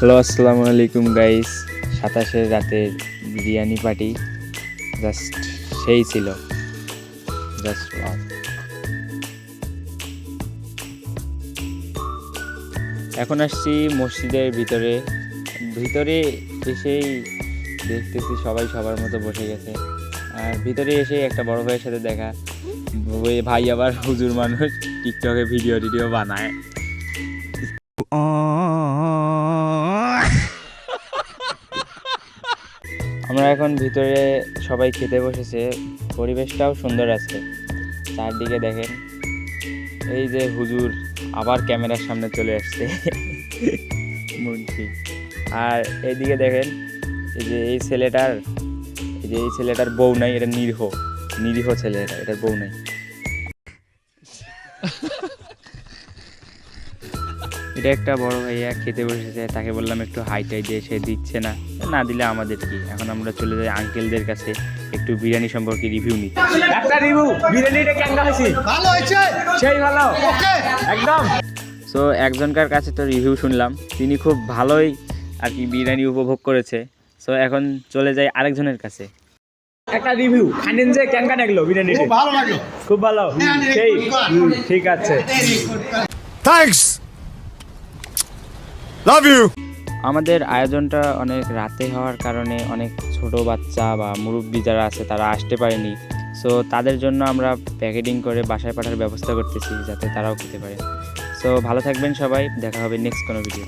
Hello, আসসালামু আলাইকুম guys. 27-এর রাতের বিরিয়ানি পার্টি জাস্ট সেই ছিল, জাস্ট ওয়াও। এখন আসছি মসজিদের ভিতরে এসেই দেখতেছি সবাই সবার মতো বসে গেছে। আর ভিতরে এসে একটা বড় ভাইয়ের সাথে দেখা। ওই ভাই আবার হুজুর মানুষ, টিকটকে ভিডিও বানায়। আমরা এখন ভিতরে সবাই খেতে বসেছে, পরিবেশটাও সুন্দর আছে। চারদিকে দেখেন, এই যে হুজুর আবার ক্যামেরার সামনে চলে আসছে মুন্সি। আর এইদিকে দেখেন, এই ছেলেটার বউ নাই, এটা নিরীহ ছেলে, এটার বউ নাই। এটা একটা বড় ভাইয়া খেতে বসেছে, তাকে বললাম একটু হাইটাই দিয়ে, সে দিচ্ছে না। না দিলে আমাদের কি, এখন আমরা চলে যাই আঙ্কেলদের কাছে একটু বিরিয়ানি সম্পর্কে রিভিউ নিতে। একটা রিভিউ, বিরিয়ানিটা কেমন হয়েছে? ভালো হয়েছে, সেই ভালো, ওকে একদম। সো একজনকার কাছে তো রিভিউ শুনলাম, তিনি খুব ভালোই আর কি বিরিয়ানি উপভোগ করেছে। সো এখন চলে যাই আরেকজনের কাছে। একটা রিভিউ খানেন যে কেমন লাগলো বিরিয়ানি? খুব ভালো লাগলো, খুব ভালো, সেই ঠিক আছে, থ্যাঙ্কস, লাভ ইউ। আমাদের আয়োজনটা অনেক রাতে হওয়ার কারণে অনেক ছোট বাচ্চা বা মুরব্বি যারা আছে তারা আসতে পারেনি। সো তাদের জন্য আমরা প্যাকেটিং করে বাসায় পাঠার ব্যবস্থা করতেছি, যাতে তারাও খেতে পারে। সো ভালো থাকবেন সবাই, দেখা হবে নেক্সট কোনো ভিডিও।